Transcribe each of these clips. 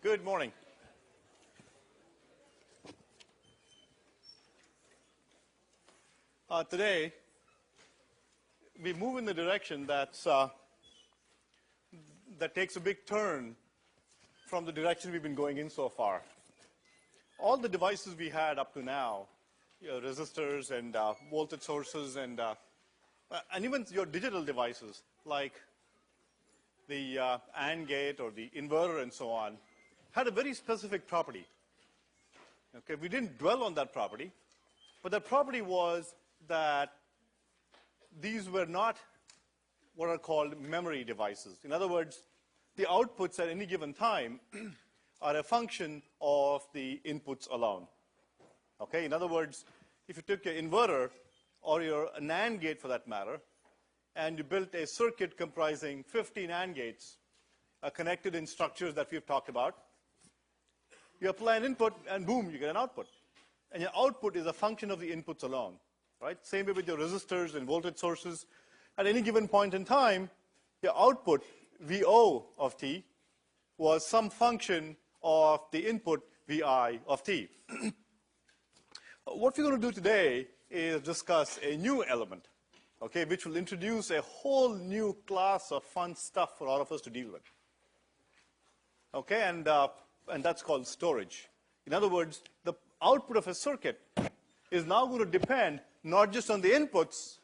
Good morning. Today, we move in the direction that takes a big turn from the direction we've been going in so far. All the devices we had up to now, resistors and voltage sources and even your digital devices like the AND gate or the inverter and so on, had a very specific property. Okay, we didn't dwell on that property, but that property was that these were not what are called memory devices. In other words, the outputs at any given time are a function of the inputs alone. Okay, in other words, if you took your inverter or your NAND gate for that matter, and you built a circuit comprising 15 AND gates connected in structures that we've talked about, you apply an input and boom, you get an output. And your output is a function of the inputs alone, right? Same way with your resistors and voltage sources. At any given point in time, your output, VO of t, was some function of the input, VI of t. What we're going to do today is discuss a new element, okay, which will introduce a whole new class of fun stuff for all of us to deal with. Okay, and that's called storage. In other words, the output of a circuit is now going to depend not just on the inputs,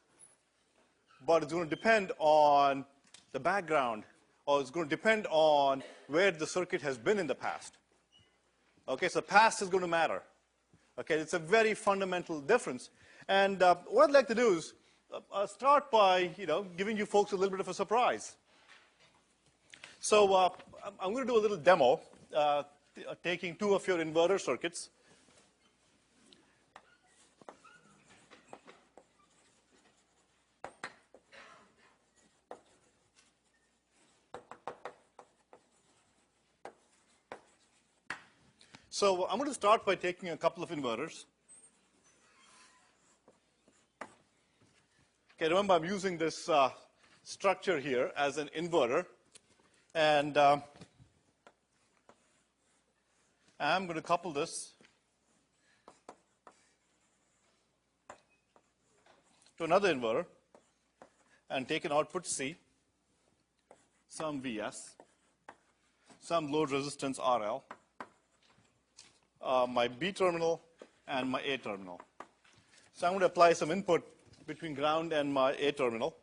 but it's going to depend on the background, or it's going to depend on where the circuit has been in the past. Okay, so past is going to matter. Okay, it's a very fundamental difference. And what I'd like to do is start by, giving you folks a little bit of a surprise. So I'm going to do a little demo, taking two of your inverter circuits. So I'm going to start by taking a couple of inverters. Okay, remember I'm using this structure here as an inverter. And I'm going to couple this to another inverter and take an output C, some Vs, some load resistance RL, my B terminal and my A terminal. So I'm going to apply some input between ground and my A terminal.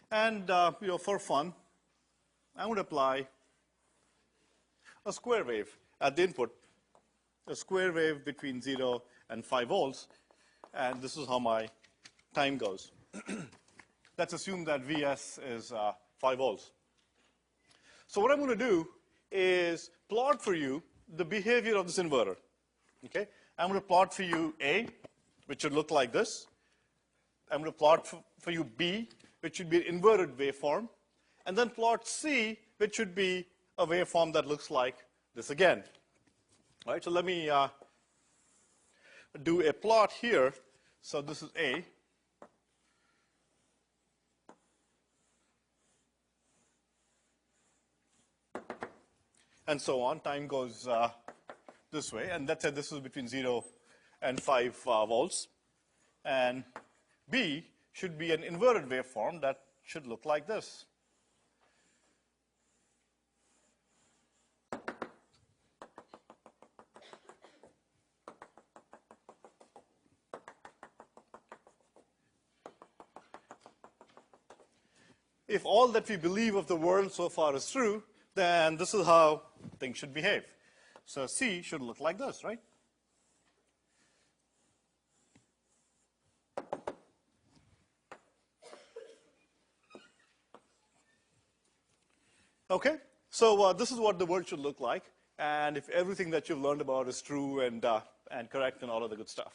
And for fun, I'm going to apply a square wave at the input, a square wave between 0 and 5 volts, and this is how my time goes. Let's assume that Vs is 5 volts. So what I'm going to do is plot for you the behavior of this inverter. Okay, I'm going to plot for you A, which should look like this. I'm going to plot for you B, which should be an inverted waveform, and then plot C, which should be a waveform that looks like this again. All right, so let me do a plot here. So this is A. And so on. Time goes this way. And let's say this is between 0 and 5 volts. And B should be an inverted waveform that should look like this. If all that we believe of the world so far is true, then this is how things should behave. So C should look like this, right? Okay, so this is what the world should look like, and if everything that you've learned about is true and correct and all of the good stuff.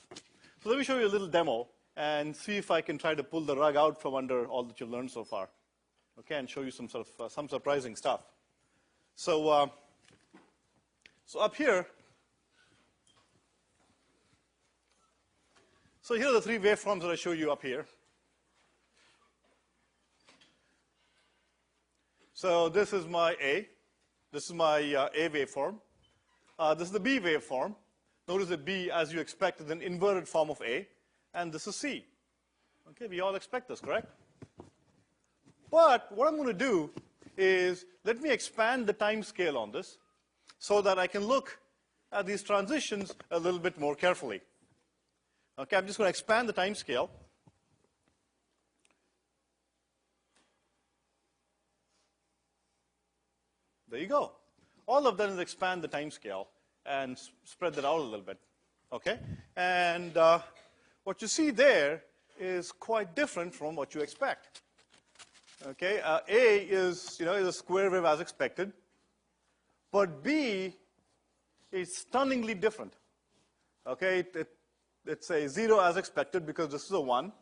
So let me show you a little demo and see if I can try to pull the rug out from under all that you've learned so far. Okay, and show you some sort of some surprising stuff. So, so up here, so here are the three waveforms that I show you up here. So this is my A. This is my A waveform. This is the B waveform. Notice that B, as you expect, is an inverted form of A, and this is C. Okay, we all expect this, correct? But what I'm going to do is let me expand the time scale on this so that I can look at these transitions a little bit more carefully. Okay, I'm just going to expand the time scale. There you go. All I've done is expand the time scale and spread that out a little bit. Okay? And what you see there is quite different from what you expect. Okay? A is a square wave as expected, but B is stunningly different. Okay? It's a 0 as expected because this is a 1.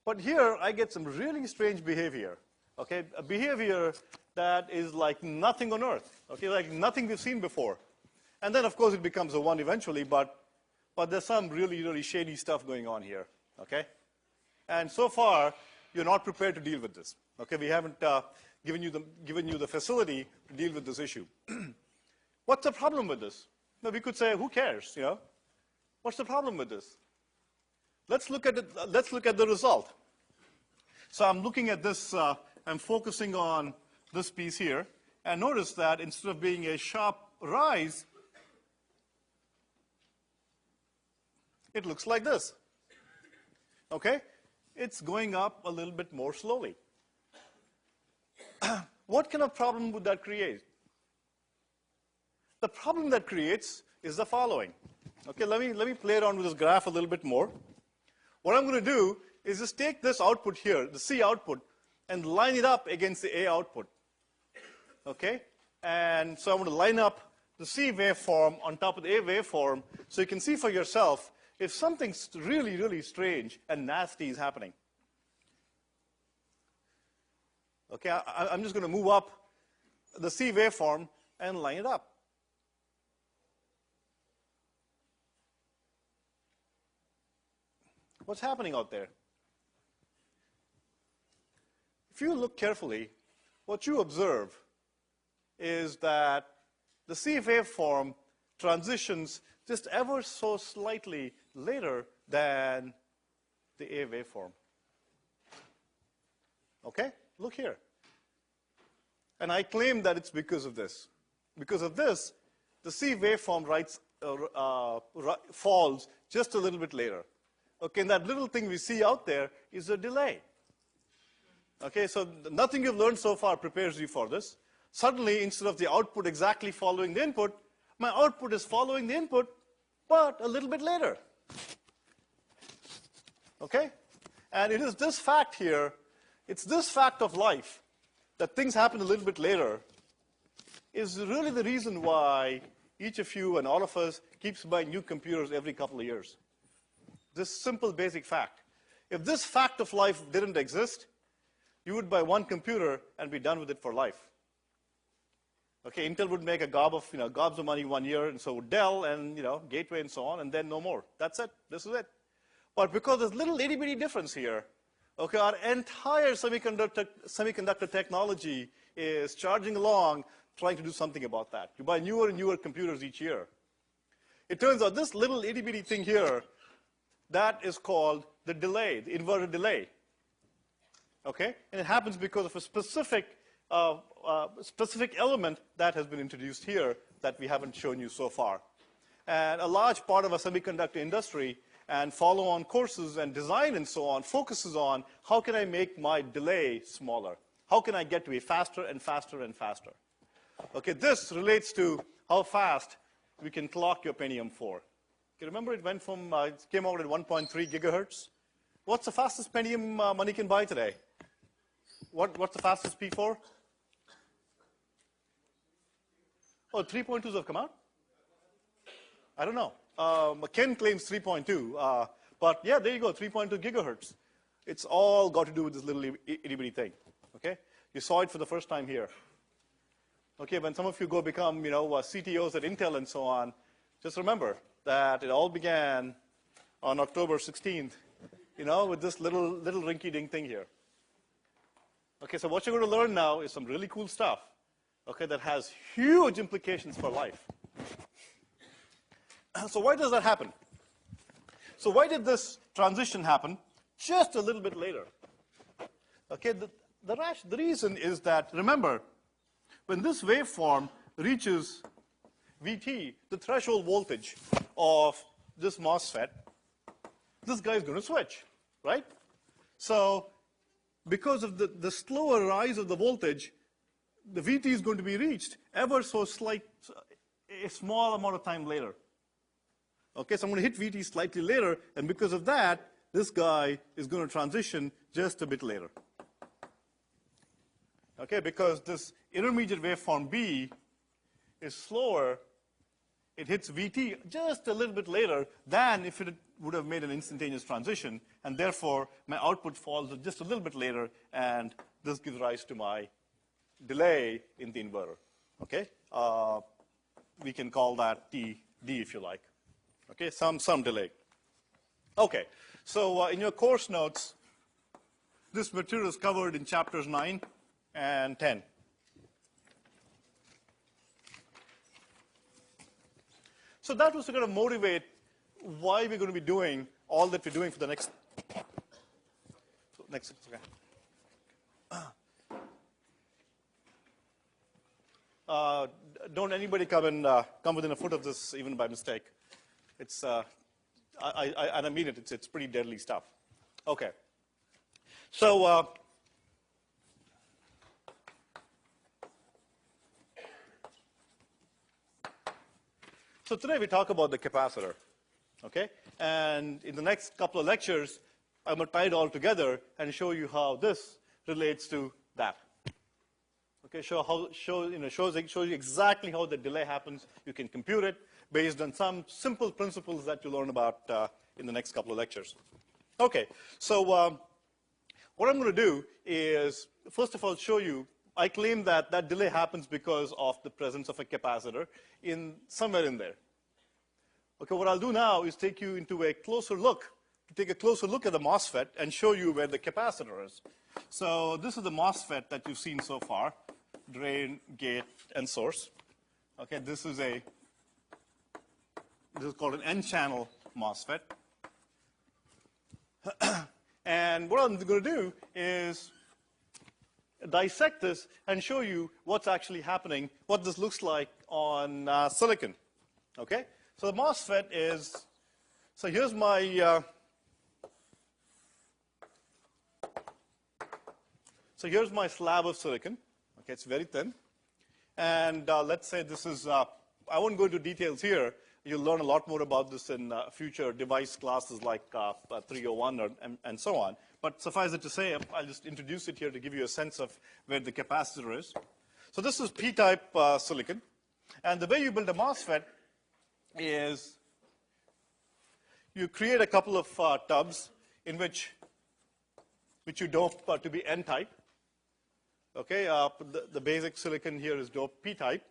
But here I get some really strange behavior. Okay? A behavior that is like nothing on Earth. Okay? Like nothing we've seen before. And then, of course, it becomes a 1 eventually, but there's some really, really shady stuff going on here. Okay? And so far, you're not prepared to deal with this. Okay? We haven't given you the facility to deal with this issue. What's the problem with this? Now, we could say, who cares? What's the problem with this? Let's look at it. Let's look at the result. So I'm looking at this. I'm focusing on this piece here, and notice that instead of being a sharp rise, it looks like this. Okay? It's going up a little bit more slowly. What kind of problem would that create? The problem that creates is the following. Okay, let me play around with this graph a little bit more. What I'm going to do is just take this output here, the C output, and line it up against the A output. Okay? And so I'm going to line up the C waveform on top of the A waveform so you can see for yourself if something really, really strange and nasty is happening. Okay, I'm just going to move up the C waveform and line it up. What's happening out there? If you look carefully, what you observe is that the C waveform transitions just ever so slightly later than the A waveform. Okay? Look here. And I claim that it's because of this. Because of this, the C waveform falls just a little bit later. Okay, and that little thing we see out there is a delay. Okay, so nothing you've learned so far prepares you for this. Suddenly, instead of the output exactly following the input, my output is following the input, but a little bit later. Okay? And it is this fact here, it's this fact of life, that things happen a little bit later, is really the reason why each of you and all of us keeps buying new computers every couple of years. This simple basic fact. If this fact of life didn't exist, you would buy one computer and be done with it for life. Okay, Intel would make a gobs of money 1 year, and so would Dell and Gateway and so on, and then no more. That's it. This is it. But because there's little itty-bitty difference here, okay, our entire semiconductor technology is charging along, trying to do something about that. You buy newer and newer computers each year. It turns out this little itty-bitty thing here, that is called the delay, the inverted delay. Okay? And it happens because of a specific element that has been introduced here that we haven't shown you so far. And a large part of our semiconductor industry and follow-on courses and design and so on focuses on how can I make my delay smaller? How can I get to be faster and faster and faster? Okay, this relates to how fast we can clock your Pentium 4. Okay, remember it went from, it came out at 1.3 gigahertz? What's the fastest Pentium money can buy today? What's the fastest P4? Oh, 3.2s have come out? I don't know. Ken claims 3.2. But yeah, there you go, 3.2 gigahertz. It's all got to do with this little itty-bitty thing. Okay? You saw it for the first time here. Okay, when some of you go become, CTOs at Intel and so on, just remember that it all began on October 16th, with this little rinky-dink thing here. Okay, so what you're going to learn now is some really cool stuff, okay, that has huge implications for life. So why does that happen? So why did this transition happen just a little bit later? Okay, the reason is that, remember, when this waveform reaches VT, the threshold voltage of this MOSFET, this guy is going to switch, right? So because of the slower rise of the voltage, the VT is going to be reached ever so slight, a small amount of time later. Okay, so I'm going to hit VT slightly later, and because of that, this guy is going to transition just a bit later. Okay, because this intermediate waveform B is slower, it hits VT just a little bit later than if it would have made an instantaneous transition, and therefore my output falls just a little bit later, and this gives rise to my delay in the inverter. Okay, we can call that D if you like. Okay, some delay. Okay, so in your course notes, this material is covered in chapters 9 and 10. So that was to kind of motivate why we're going to be doing all that we're doing for the next. Don't anybody come within a foot of this even by mistake. It's and I mean it. It's pretty deadly stuff. Okay. So so today we talk about the capacitor. Okay, and in the next couple of lectures, I'm going to tie it all together and show you how this relates to that. Okay, shows you exactly how the delay happens. You can compute it based on some simple principles that you'll learn about in the next couple of lectures. Okay, so what I'm going to do is, first of all, show you, I claim that that delay happens because of the presence of a capacitor somewhere in there. Okay, what I'll do now is take you into a closer look, at the MOSFET and show you where the capacitor is. So this is the MOSFET that you've seen so far, drain, gate, and source. Okay, this is called an N-channel MOSFET. And what I'm going to do is dissect this and show you what's actually happening, what this looks like on silicon. Okay, so the MOSFET is, so here's my slab of silicon. Okay, it's very thin. And let's say this is, I won't go into details here. You'll learn a lot more about this in future device classes like 301 and so on. But suffice it to say, I'll just introduce it here to give you a sense of where the capacitor is. So this is P-type silicon. And the way you build a MOSFET is you create a couple of tubs in which you dope to be N-type. Okay, the basic silicon here is doped P-type,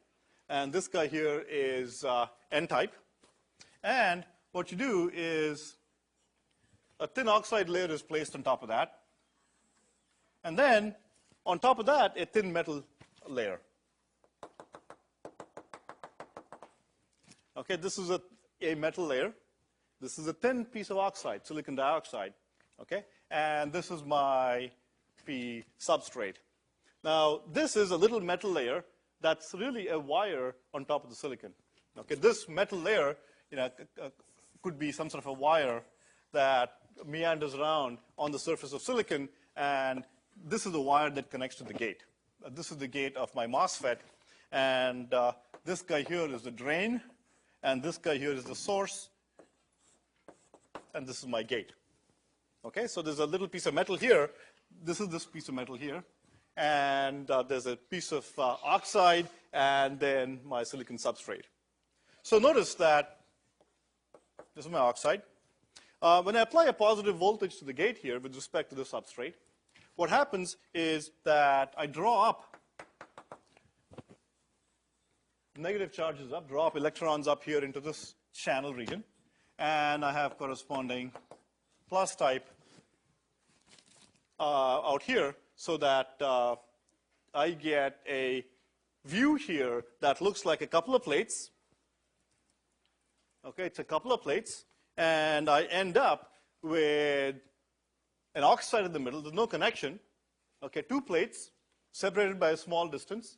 and this guy here is N-type. And what you do is a thin oxide layer is placed on top of that, and then on top of that, a thin metal layer. Okay, this is a metal layer. This is a thin piece of oxide, silicon dioxide. Okay, and this is my P substrate. Now, this is a little metal layer that's really a wire on top of the silicon. Okay, this metal layer, could be some sort of a wire that meanders around on the surface of silicon, and this is the wire that connects to the gate. This is the gate of my MOSFET, and this guy here is the drain, and this guy here is the source, and this is my gate. Okay, so there's a little piece of metal here. This is this piece of metal here. And there's a piece of oxide, and then my silicon substrate. So notice that this is my oxide. When I apply a positive voltage to the gate here with respect to the substrate, what happens is that I draw up negative charges up, draw up electrons up here into this channel region, and I have corresponding plus type out here, so that I get a view here that looks like a couple of plates. Okay, it's a couple of plates, and I end up with an oxide in the middle. There's no connection. Okay, two plates separated by a small distance.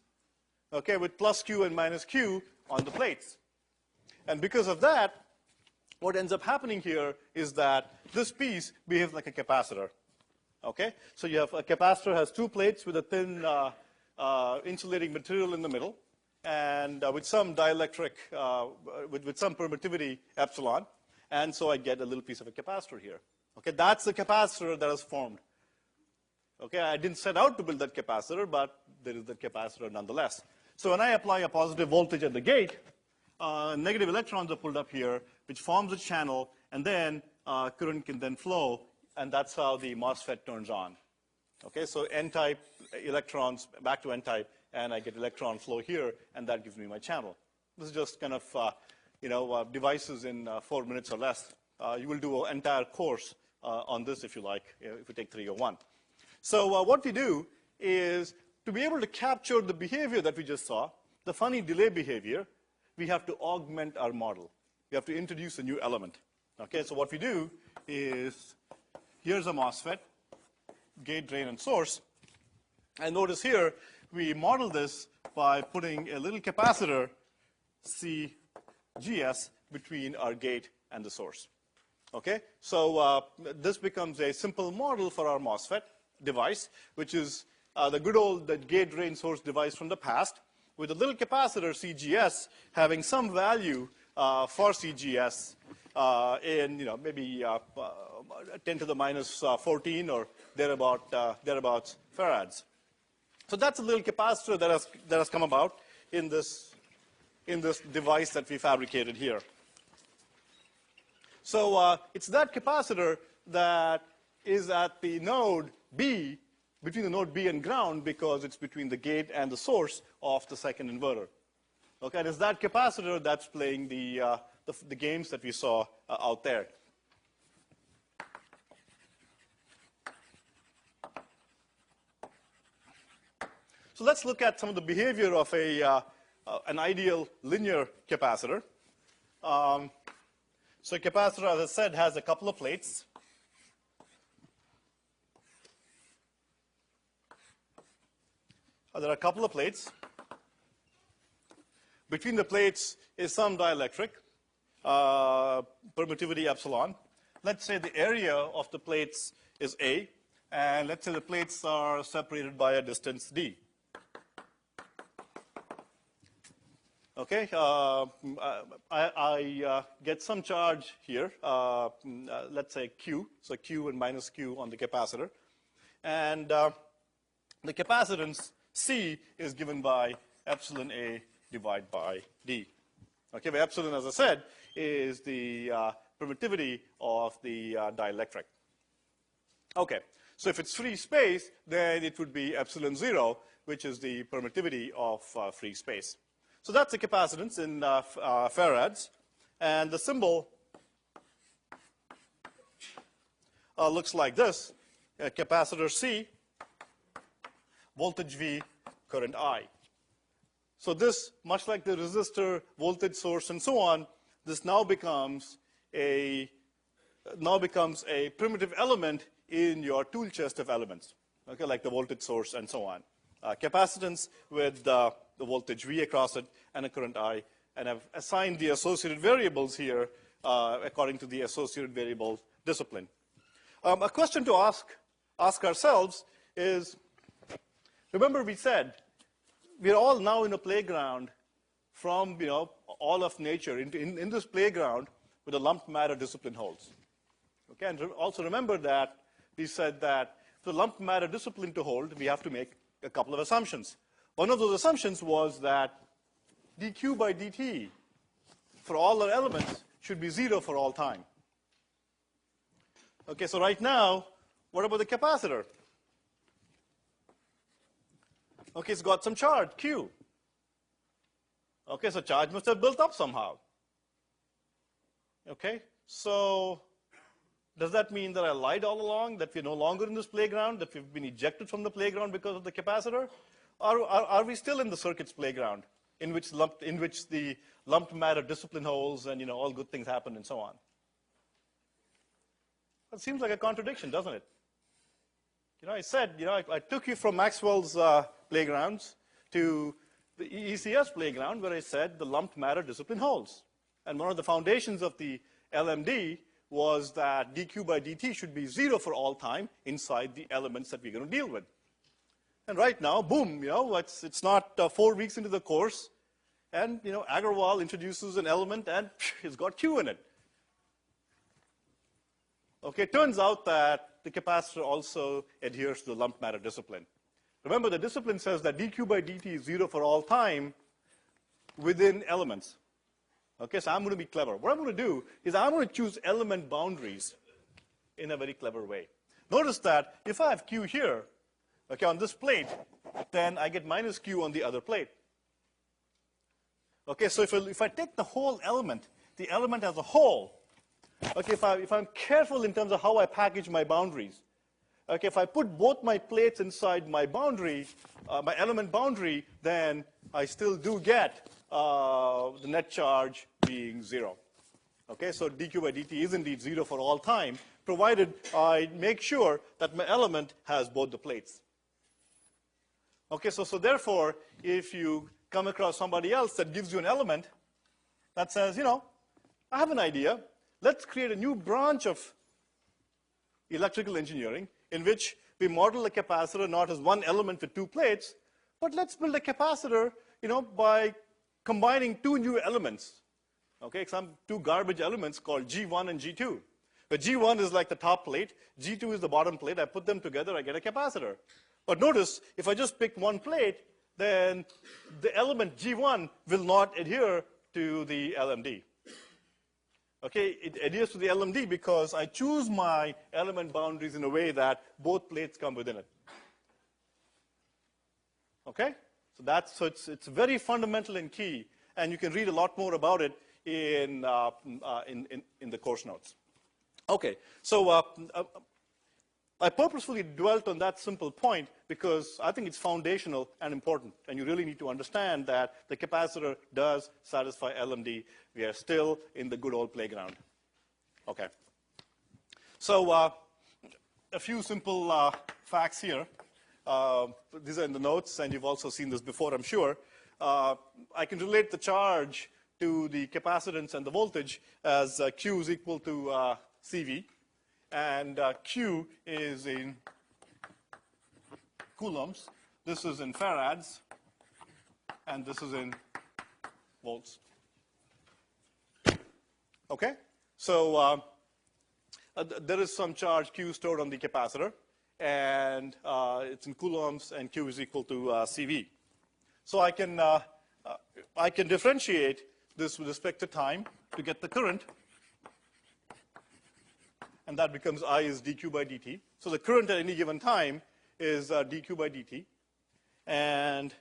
Okay, with plus Q and minus Q on the plates. And because of that, what ends up happening here is that this piece behaves like a capacitor. Okay, so you have a capacitor has two plates with a thin insulating material in the middle, and with some dielectric, with some permittivity epsilon, and so I get a little piece of a capacitor here. Okay, that's the capacitor that is formed. Okay, I didn't set out to build that capacitor, but there is that capacitor nonetheless. So when I apply a positive voltage at the gate, negative electrons are pulled up here, which forms a channel, and then current can then flow, and that's how the MOSFET turns on. Okay, so N-type electrons back to N-type, and I get electron flow here, and that gives me my channel. This is just kind of, devices in 4 minutes or less. You will do an entire course on this if you like, if you take 301. So what we do is, to be able to capture the behavior that we just saw, the funny delay behavior, we have to augment our model. We have to introduce a new element. Okay, so what we do is, here's a MOSFET, gate, drain, and source. And notice here, we model this by putting a little capacitor, CGS, between our gate and the source. Okay, so this becomes a simple model for our MOSFET device, which is the good old gate, drain, source device from the past, with a little capacitor, CGS, having some value for CGS in maybe 10 to the minus 14 or thereabouts farads. So that's a little capacitor that has come about in this device that we fabricated here. So it's that capacitor that is at the node B, between the node B and ground, because it's between the gate and the source of the second inverter. Okay, and it's that capacitor that's playing the games that we saw out there. So let's look at some of the behavior of an ideal linear capacitor. So a capacitor, as I said, has a couple of plates. There are a couple of plates. Between the plates is some dielectric, permittivity epsilon. Let's say the area of the plates is A, and let's say the plates are separated by a distance D. Okay, I get some charge here, let's say Q, so Q and minus Q on the capacitor. And the capacitance C is given by epsilon A divided by D. Okay, where epsilon, as I said, is the permittivity of the dielectric. Okay, so if it's free space, then it would be epsilon 0, which is the permittivity of free space. So that's the capacitance in farads. And the symbol looks like this, capacitor C, voltage V, current I. So this, much like the resistor, voltage source, and so on, this now becomes a primitive element in your tool chest of elements, okay, like the voltage source and so on. Capacitance with the voltage V across it and a current I, and I've assigned the associated variables here according to the associated variable discipline. A question to ask ourselves is, remember we said we're all now in a playground from all of nature in this playground where the lumped matter discipline holds. Okay, and also remember that we said that for the lumped matter discipline to hold, we have to make a couple of assumptions. One of those assumptions was that dq by dt for all our elements should be 0 for all time. Okay, so right now, what about the capacitor? Okay, it's got some charge, Q. Okay, so charge must have built up somehow. Okay, so does that mean that I lied all along, that we're no longer in this playground, that we've been ejected from the playground because of the capacitor? Or are we still in the circuits playground in which the lumped matter discipline holds, and all good things happen, and so on. That seems like a contradiction, doesn't it? I said, I took you from Maxwell's playgrounds to the ECS playground, where I said the lumped matter discipline holds. And one of the foundations of the LMD was that dq by dt should be 0 for all time inside the elements that we're going to deal with. And right now, boom, it's not 4 weeks into the course, and Agarwal introduces an element, and it's got Q in it. Okay, it turns out that the capacitor also adheres to the lumped matter discipline. Remember, the discipline says that dq by dt is 0 for all time within elements. Okay, so I'm going to be clever. What I'm going to do is I'm going to choose element boundaries in a very clever way. Notice that if I have Q here, okay, on this plate, then I get minus Q on the other plate. Okay, so if I take the whole element, the element as a whole, okay, if I'm careful in terms of how I package my boundaries, okay, if I put both my plates inside my boundary, my element boundary, then I still do get the net charge being 0. Okay, so dq by dt is indeed 0 for all time, provided I make sure that my element has both the plates. Okay, so therefore, if you come across somebody else that gives you an element that says, I have an idea, let's create a new branch of electrical engineering in which we model a capacitor not as one element with 2 plates, but let's build a capacitor, by combining 2 new elements. Okay, some 2 garbage elements called G1 and G2. The G1 is like the top plate, G2 is the bottom plate. I put them together, I get a capacitor. But notice, if I just pick one plate, then the element G1 will not adhere to the LMD. Okay, it adheres to the LMD because I choose my element boundaries in a way that both plates come within it. Okay, so it's very fundamental and key, and you can read a lot more about it in the course notes. Okay, so I purposefully dwelt on that simple point because I think it's foundational and important, and you really need to understand that the capacitor does satisfy LMD. We are still in the good old playground. Okay. So a few simple facts here. These are in the notes, and you've also seen this before, I'm sure. I can relate the charge to the capacitance and the voltage as Q is equal to CV. And Q is in coulombs. This is in farads. And this is in volts. Okay? So there is some charge Q stored on the capacitor. And it's in coulombs, and Q is equal to CV. So I can differentiate this with respect to time to get the current. And that becomes I is dq by dt. So the current at any given time is dq by dt. And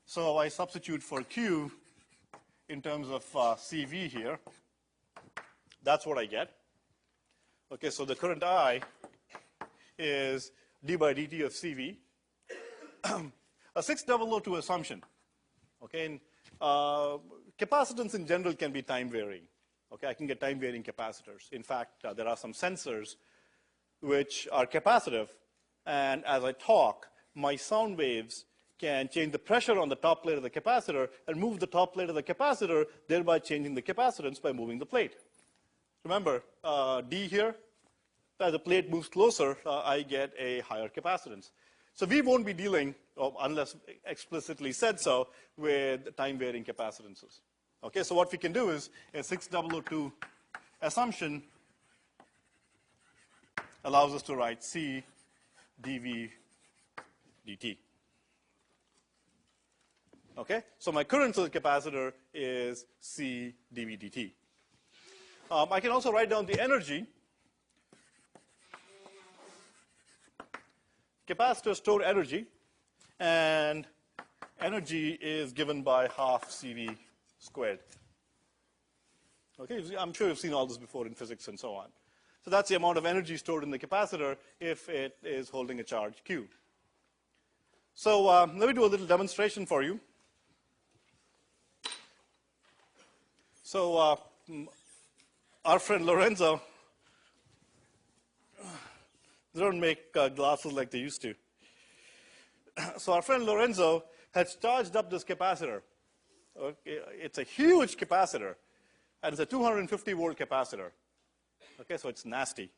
so I substitute for Q in terms of CV here. That's what I get. Okay, so the current I is d by dt of CV. A 6002 assumption. Okay, and capacitance in general can be time varying. Okay, I can get time varying capacitors. In fact, there are some sensors which are capacitive, and as I talk, my sound waves can change the pressure on the top plate of the capacitor and move the top plate of the capacitor, thereby changing the capacitance by moving the plate. Remember, D here, as the plate moves closer, I get a higher capacitance. So we won't be dealing, unless explicitly said so, with time varying capacitances. Okay, so what we can do is a 6002 assumption allows us to write C dV dt. Okay, so my current to the capacitor is C dV dt. I can also write down the energy. Capacitors store energy, and energy is given by half CV squared. Okay, I'm sure you've seen all this before in physics and so on. So that's the amount of energy stored in the capacitor if it is holding a charge Q. So let me do a little demonstration for you. So our friend Lorenzo, they don't make glasses like they used to. So our friend Lorenzo has charged up this capacitor. Okay, it's a huge capacitor, and it's a 250-volt capacitor. Okay, so it's nasty.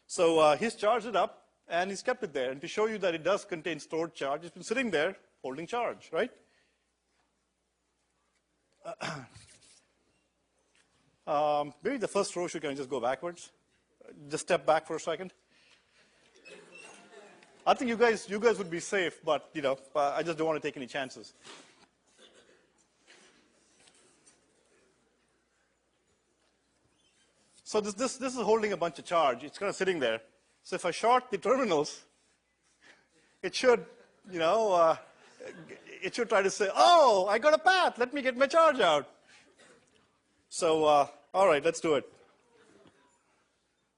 So he's charged it up, and he's kept it there. And to show you that it does contain stored charge, it's been sitting there holding charge, right? Maybe the first row should kind of just go backwards. Just step back for a second. I think you guys would be safe, but you know, I just don't want to take any chances. So this is holding a bunch of charge. It's kind of sitting there. So if I short the terminals, it should, you know, it should try to say, oh, I got a path. Let me get my charge out. So all right, let's do it.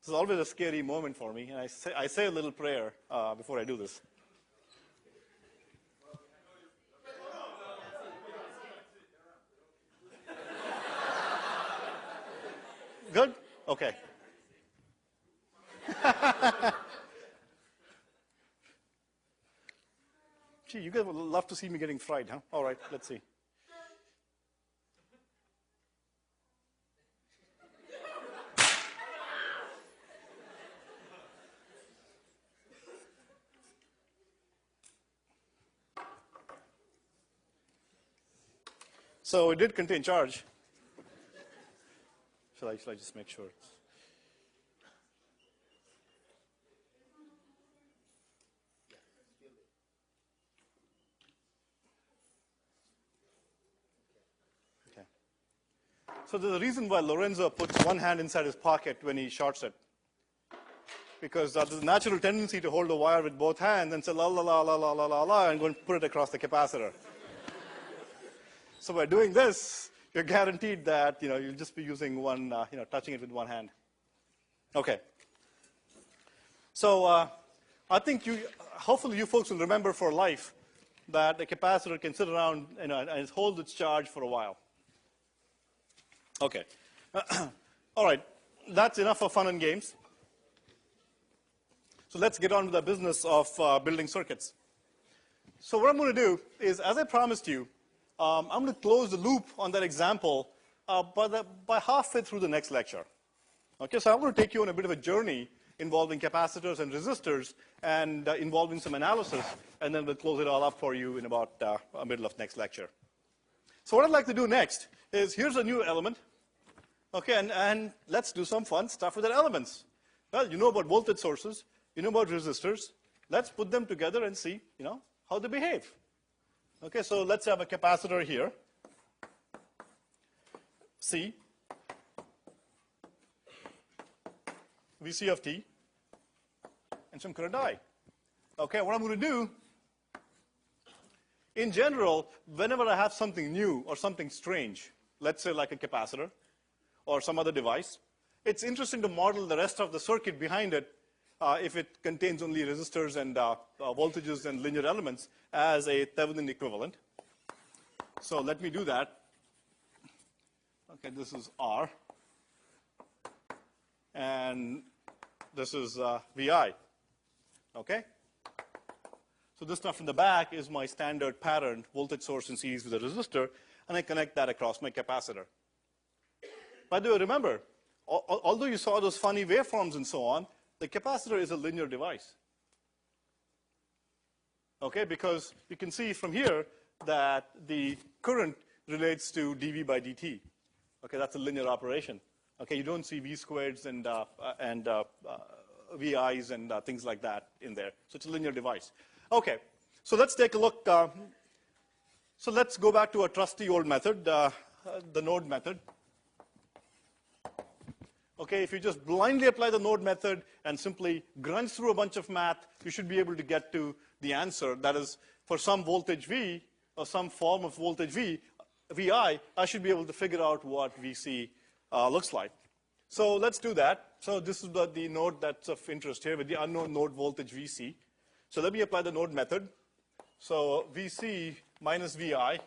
This is always a scary moment for me, and I say a little prayer before I do this. Good? Okay. Gee, you guys would love to see me getting fried, huh? All right, let's see. So it did contain charge. Shall I just make sure? Okay. So there's a reason why Lorenzo puts one hand inside his pocket when he shorts it. Because there's a natural tendency to hold the wire with both hands and say la la la la la la la la and go and put it across the capacitor. So by doing this, you're guaranteed that you'll just be using one, touching it with one hand. Okay. So I think hopefully you folks will remember for life that a capacitor can sit around and hold its charge for a while. Okay. All right. That's enough for fun and games. So let's get on to the business of building circuits. So what I'm going to do is, as I promised you, I'm going to close the loop on that example by halfway through the next lecture. Okay, so I'm going to take you on a bit of a journey involving capacitors and resistors and involving some analysis, and then we'll close it all up for you in about the middle of next lecture. So what I'd like to do next is, here's a new element. Okay, and let's do some fun stuff with the elements. Well, you know about voltage sources, you know about resistors. Let's put them together and see, how they behave. Okay, so let's have a capacitor here, C, Vc of t, and some current I. Okay, what I'm going to do, in general, whenever I have something new or something strange, let's say like a capacitor or some other device, it's interesting to model the rest of the circuit behind it if it contains only resistors and voltages and linear elements as a Thevenin equivalent. So let me do that. Okay, this is R. And this is VI. Okay? So this stuff in the back is my standard pattern, voltage source in series with a resistor, and I connect that across my capacitor. By the way, remember, although you saw those funny waveforms and so on, the capacitor is a linear device. Okay, because you can see from here that the current relates to dV by dt. Okay, that's a linear operation. Okay, you don't see V squareds and VIs and things like that in there. So it's a linear device. Okay, so let's take a look. So let's go back to a trusty old method, the node method. Okay, if you just blindly apply the node method and simply grunge through a bunch of math, you should be able to get to the answer. That is, for some voltage V or some form of voltage VI, I should be able to figure out what VC looks like. So let's do that. So this is the node that's of interest here with the unknown node voltage VC. So let me apply the node method. So VC minus VI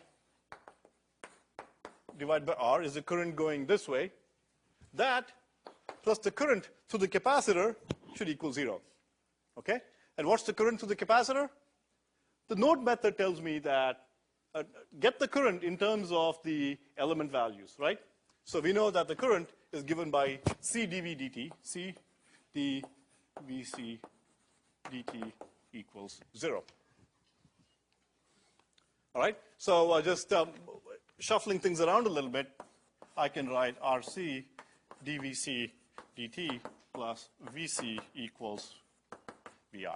divided by R is the current going this way. That plus the current through the capacitor should equal 0. Okay? And what's the current through the capacitor? The node method tells me that get the current in terms of the element values, right? So we know that the current is given by C dV dt. C dVC dt equals 0. All right? So just shuffling things around a little bit, I can write RC dVC dt plus VC equals VI.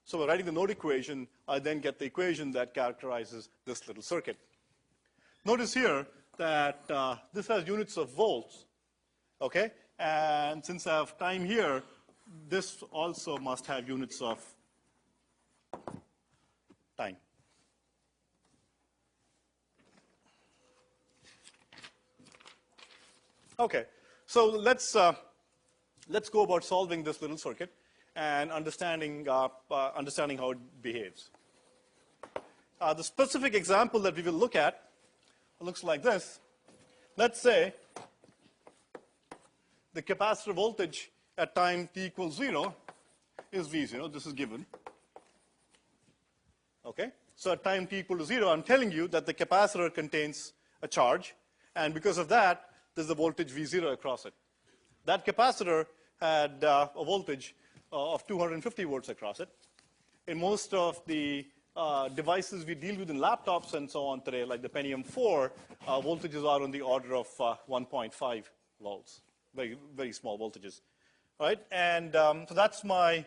So by writing the node equation, I then get the equation that characterizes this little circuit. Notice here that this has units of volts, okay? And since I have time here, this also must have units of time. Okay, so let's go about solving this little circuit and understanding how it behaves. The specific example that we will look at looks like this. Let's say the capacitor voltage at time t equals 0 is V0. This is given. Okay? So at time t equal to 0, I'm telling you that the capacitor contains a charge, and because of that, there's a voltage V0 across it. That capacitor had a voltage of 250 volts across it. In most of the devices we deal with in laptops and so on today, like the Pentium 4, voltages are on the order of 1.5 volts, very, very small voltages. All right? And so that's the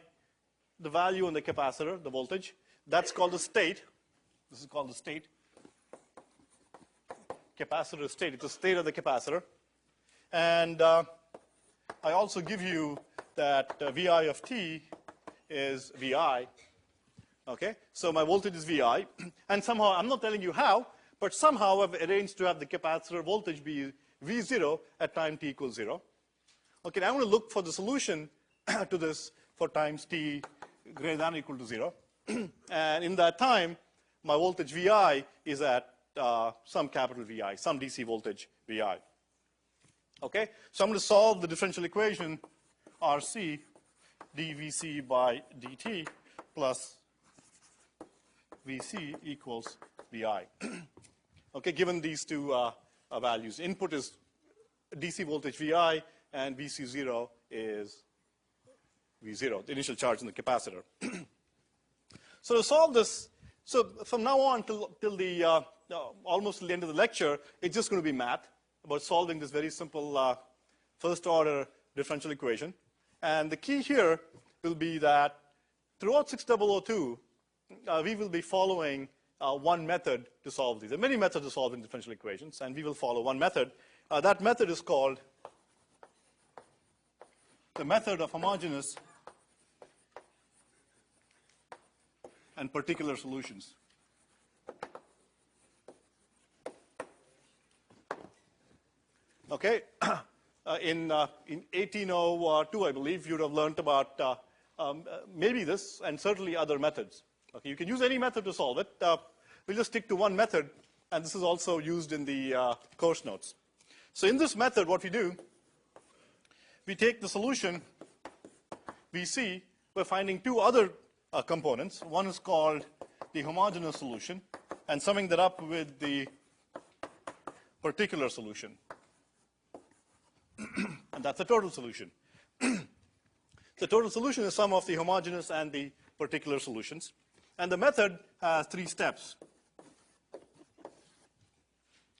value on the capacitor, the voltage. That's called the state. This is called the state. Capacitor state. It's the state of the capacitor. And I also give you that VI of t is VI. Okay? So my voltage is VI. And somehow, I'm not telling you how, but somehow I've arranged to have the capacitor voltage be V0 at time t equals 0. Okay, now I'm going to look for the solution to this for times t greater than or equal to 0. And in that time, my voltage VI is at some capital VI, some DC voltage VI. Okay? So I'm going to solve the differential equation RC dVC by dt plus VC equals VI. Okay, given these two values. Input is DC voltage VI, and VC0 is V0, the initial charge in the capacitor. So to solve this, so from now on till the almost till the end of the lecture, it's just going to be math about solving this very simple first order differential equation. And the key here will be that throughout 6002, we will be following one method to solve these. There are many methods of solving differential equations, and we will follow one method. That method is called the method of homogeneous and particular solutions. Okay? In 1802, I believe, you would have learned about maybe this and certainly other methods. Okay, you can use any method to solve it. We'll just stick to one method, and this is also used in the course notes. So in this method, what we do, we take the solution VC by finding two other components. One is called the homogeneous solution, and summing that up with the particular solution. And that's the total solution. The total solution is sum of the homogeneous and the particular solutions. And the method has 3 steps.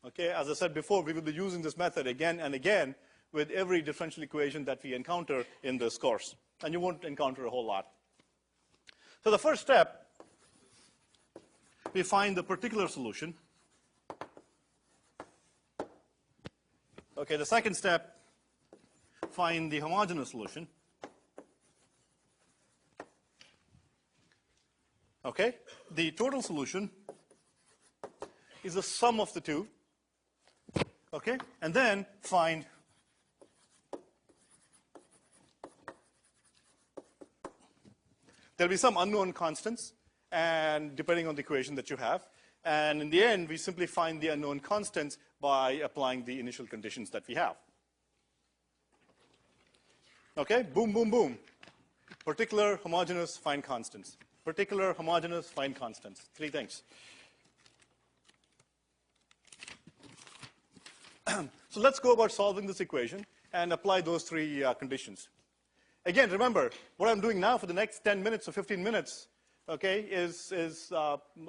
Okay, as I said before, we will be using this method again and again with every differential equation that we encounter in this course. And you won't encounter a whole lot. So the first step, we find the particular solution. Okay, the second step, find the homogeneous solution. Okay, the total solution is the sum of the two. Okay, and then find there'll be some unknown constants, and depending on the equation that you have. And in the end, we simply find the unknown constants by applying the initial conditions that we have. Okay, boom, boom, boom. Particular, homogeneous, find constants. Particular, homogeneous, find constants. Three things. So let's go about solving this equation and apply those three conditions. Again, remember, what I'm doing now for the next 10 minutes or 15 minutes, okay, is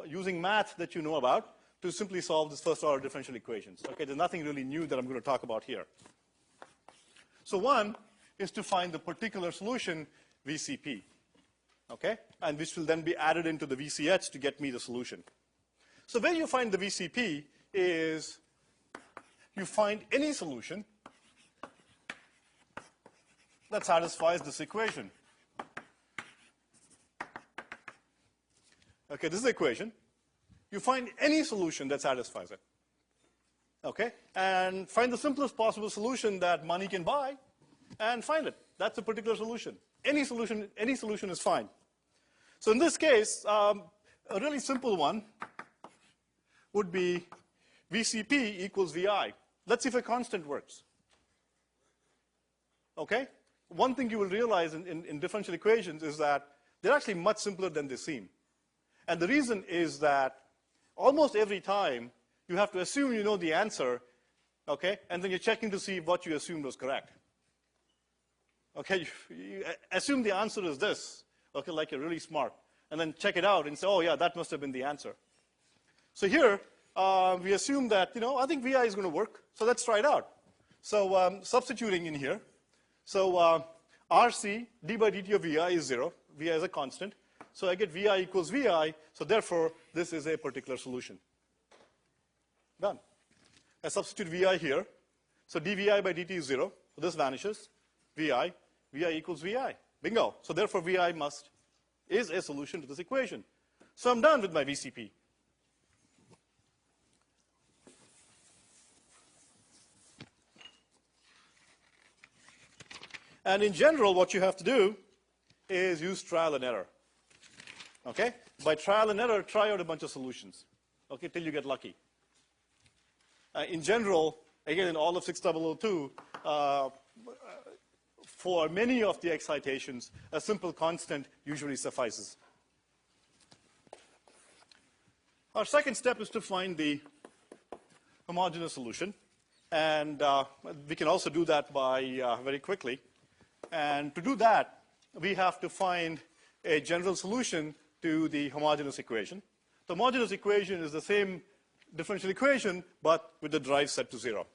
using math that you know about to simply solve this first order differential equations. Okay, there's nothing really new that I'm going to talk about here. So one is to find the particular solution VCP, okay, and which will then be added into the VCH to get me the solution. So where you find the VCP is you find any solution that satisfies this equation. Okay, this is the equation. You find any solution that satisfies it. Okay, and find the simplest possible solution that money can buy and find it. That's a particular solution. Any solution is fine. So in this case, a really simple one would be VCP equals VI. Let's see if a constant works. Okay? One thing you will realize in differential equations is that they're actually much simpler than they seem. And the reason is that almost every time you have to assume you know the answer, okay, and then you're checking to see if what you assumed was correct. Okay, you assume the answer is this, okay, like you're really smart, and then check it out and say, oh yeah, that must have been the answer. So here, we assume that, I think VI is going to work, so let's try it out. So substituting in here, so RC, d by dt of VI is 0. VI is a constant. So I get VI equals VI, so therefore, this is a particular solution. Done. I substitute VI here. So dVI by dt is 0. So this vanishes. VI equals VI. Bingo. So therefore, VI is a solution to this equation. So I'm done with my VCP. And in general, what you have to do is use trial and error. Okay? By trial and error, try out a bunch of solutions. Okay, till you get lucky. In general, again, in all of 6002, for many of the excitations, a simple constant usually suffices. Our second step is to find the homogeneous solution. And we can also do that by very quickly. And to do that, we have to find a general solution to the homogeneous equation. The homogeneous equation is the same differential equation, but with the drive set to 0.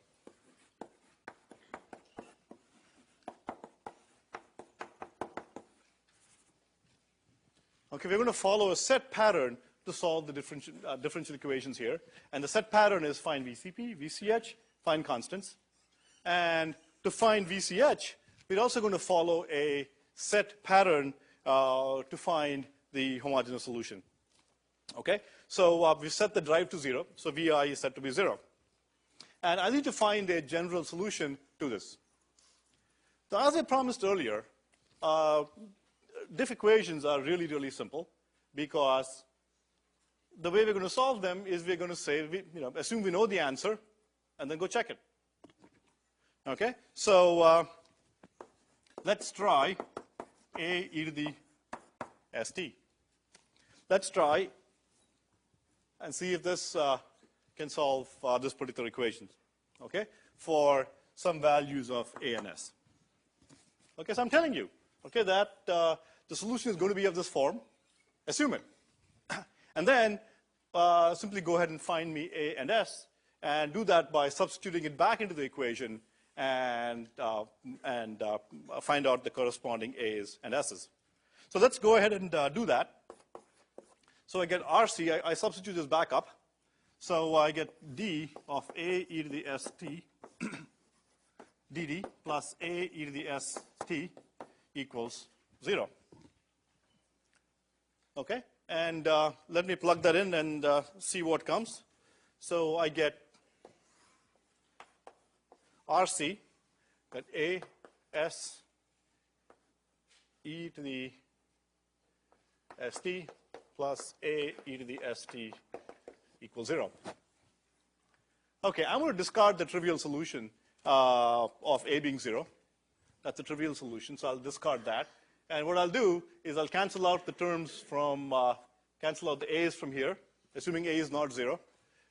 Okay, we're going to follow a set pattern to solve the differential equations here. And the set pattern is find VCP, VCH, find constants. And to find VCH, we're also going to follow a set pattern to find the homogeneous solution. Okay, so we set the drive to 0, so VI is set to be 0. And I need to find a general solution to this. So as I promised earlier, diff equations are really, really simple because the way we're going to solve them is we're going to say, assume we know the answer and then go check it. Okay, so let's try A e to the st. Let's try and see if this can solve this particular equation, okay, for some values of A and S. Okay, so I'm telling you, okay, that the solution is going to be of this form. Assume it. And then simply go ahead and find me A and S, and do that by substituting it back into the equation and find out the corresponding A's and S's. So let's go ahead and do that. So I get RC, I substitute this back up. So I get D of A e to the st dd plus A e to the st equals 0. Okay, and let me plug that in and see what comes. So I get RC, that A s e to the st plus A e to the st equals 0. Okay, I'm going to discard the trivial solution of A being 0. That's a trivial solution, so I'll discard that. And what I'll do is I'll cancel out the terms from, cancel out the A's from here, assuming A is not 0,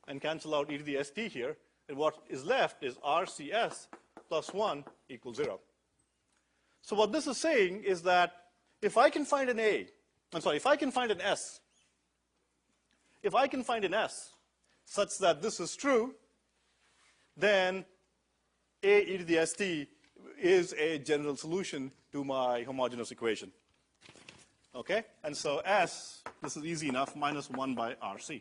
and cancel out e to the st here. And what is left is RCS plus 1 equals 0. So what this is saying is that if I can find an if I can find an S, if I can find an S such that this is true, then A e to the st is a general solution to my homogeneous equation. Okay? And so S, this is easy enough, minus 1 by RC.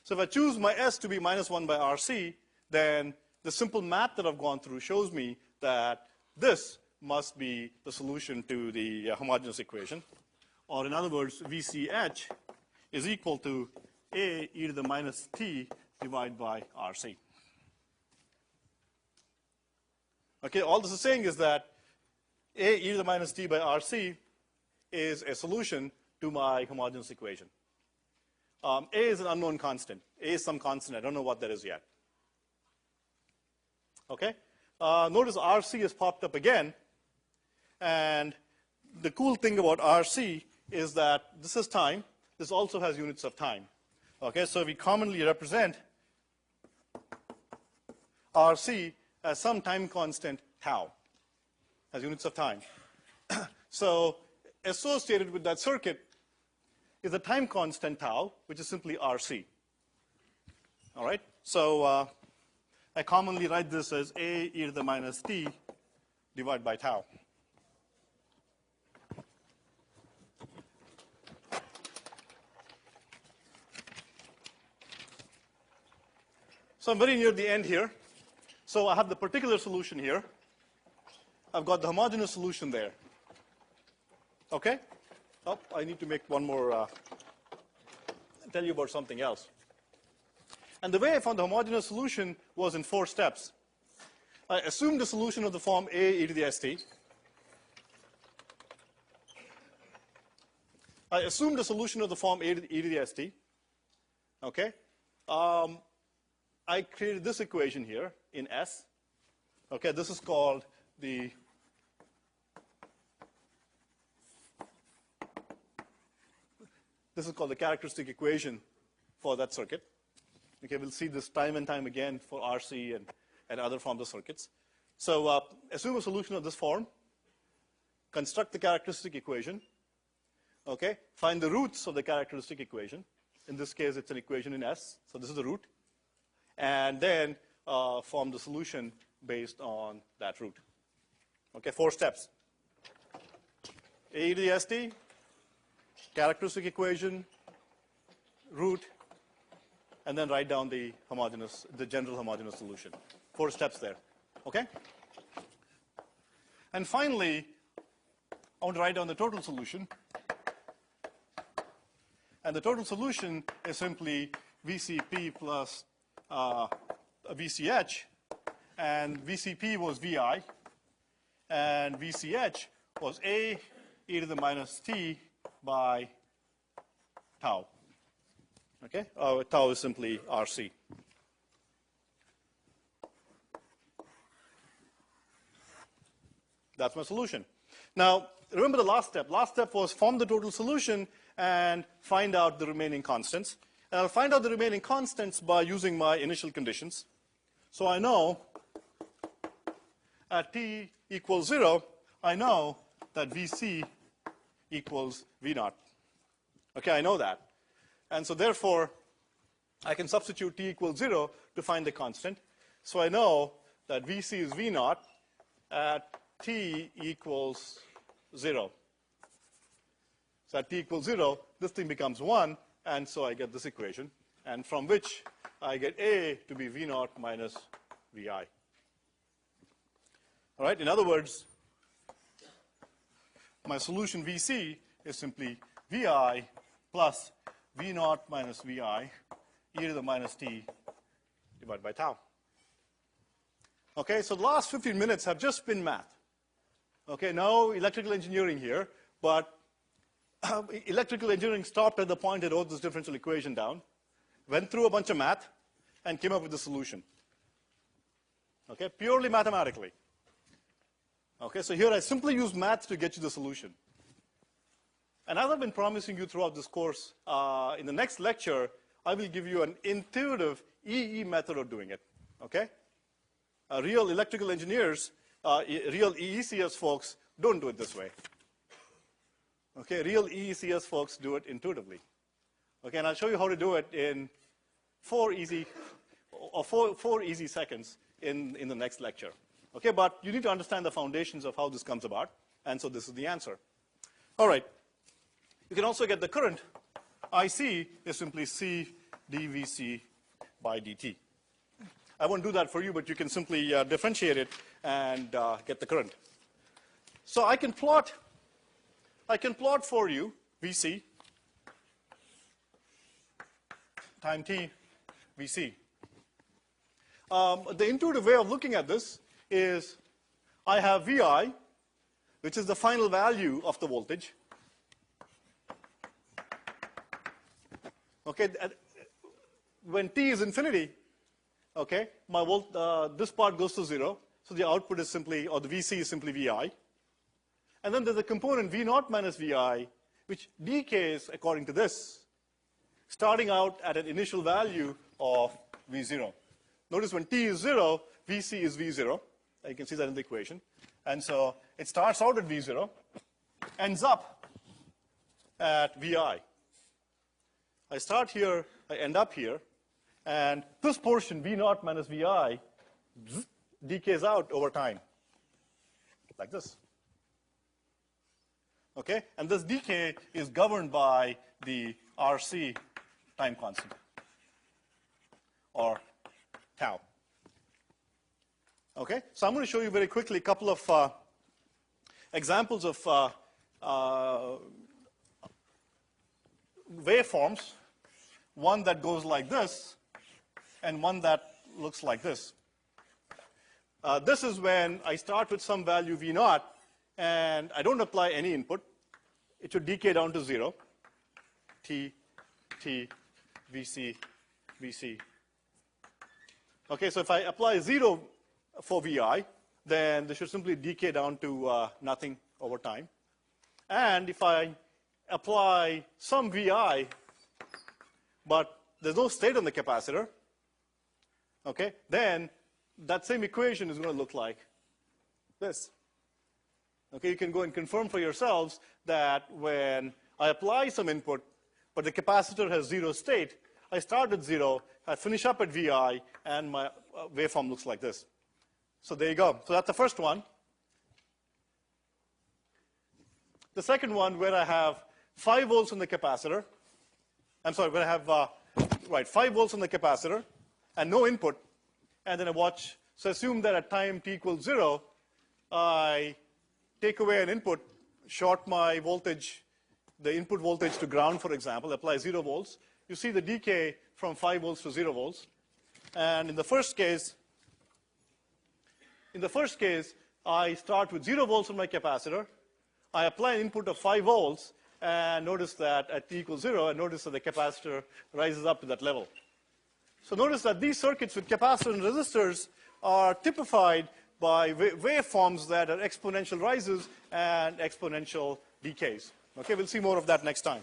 So if I choose my S to be minus 1 by RC, then the simple math that I've gone through shows me that this must be the solution to the homogeneous equation. Or in other words, VCH is equal to A e to the minus t divided by RC. Okay, all this is saying is that A e to the minus t by RC is a solution to my homogeneous equation. A is an unknown constant. A is some constant. I don't know what that is yet. Okay? Notice RC has popped up again. And the cool thing about RC is that this is time. This also has units of time. Okay, so we commonly represent RC as some time constant tau, as units of time. So associated with that circuit is a time constant tau, which is simply RC. All right? So I commonly write this as A e to the minus t divided by tau. So I'm very near the end here. So I have the particular solution here. I've got the homogeneous solution there. Okay? Oh, I need to make one more, tell you about something else. And the way I found the homogeneous solution was in 4 steps. I assumed the solution of the form A e to the st. I assumed the solution of the form A e to the st. Okay? I created this equation here in S. Okay, this is called the characteristic equation for that circuit. Okay, we'll see this time and time again for RC and other forms of circuits. So assume a solution of this form, construct the characteristic equation, okay, find the roots of the characteristic equation. In this case, it's an equation in S, so this is the root. And then form the solution based on that root. Okay, 4 steps. A e to the st, characteristic equation, root, and then write down the general homogeneous solution. 4 steps there. Okay? And finally, I want to write down the total solution. And the total solution is simply VCP plus VCH, and VCP was VI, and VCH was A e to the minus t by tau. Okay, tau is simply RC. That's my solution. Now, remember the last step. Last step was form the total solution and find out the remaining constants. And I'll find out the remaining constants by using my initial conditions. So I know at t equals 0, I know that Vc equals V naught. Okay, I know that. And so therefore, I can substitute t equals 0 to find the constant. So I know that Vc is V naught at t equals 0. So at t equals 0, this thing becomes 1. And so I get this equation, and from which I get A to be V naught minus Vi. All right, in other words, my solution Vc is simply Vi plus V naught minus Vi e to the minus t divided by tau. Okay, so the last 15 minutes have just been math. Okay, no electrical engineering here, but electrical engineering stopped at the point it wrote this differential equation down, went through a bunch of math, and came up with the solution. Okay, purely mathematically. Okay, so here I simply use math to get you the solution. And as I've been promising you throughout this course, in the next lecture, I will give you an intuitive EE method of doing it. Okay? Real electrical engineers, real EECS folks don't do it this way. Okay, real EECS folks do it intuitively. Okay, and I'll show you how to do it in four easy seconds in the next lecture. Okay, but you need to understand the foundations of how this comes about, and so this is the answer. All right. You can also get the current. IC is simply C dVC by dt. I won't do that for you, but you can simply differentiate it and get the current. So I can plot for you VC time t VC. The intuitive way of looking at this is I have VI, which is the final value of the voltage. Okay, when t is infinity, okay, this part goes to 0, so the output is simply, or the VC is simply VI. And then there's a component V0 minus VI, which decays according to this, starting out at an initial value of V0. Notice when t is 0, VC is V0. You can see that in the equation. And so it starts out at V0, ends up at VI. I start here, I end up here, and this portion, V0 minus VI, decays out over time, like this. Okay? And this decay is governed by the RC time constant, or tau. Okay? So I'm going to show you very quickly a couple of examples of waveforms, one that goes like this, and one that looks like this. This is when I start with some value V0, and I don't apply any input. It should decay down to 0. T, T, VC, VC. Okay, so if I apply 0 for VI, then this should simply decay down to nothing over time. And if I apply some VI, but there's no state on the capacitor, okay, then that same equation is going to look like this. Okay, you can go and confirm for yourselves that when I apply some input, but the capacitor has 0 state, I start at 0, I finish up at VI, and my waveform looks like this. So there you go. So that's the first one. The second one, where I have 5 volts on the capacitor. I'm sorry, where I have 5 volts on the capacitor and no input, and then I watch. So assume that at time t equals 0, I take away an input, short my voltage, the input voltage to ground, for example, apply 0 volts. You see the decay from 5 volts to 0 volts. And in the first case, I start with 0 volts on my capacitor. I apply an input of 5 volts, and notice that at t equals 0, and notice that the capacitor rises up to that level. So notice that these circuits with capacitors and resistors are typified by waveforms that are exponential rises and exponential decays. Okay, we'll see more of that next time.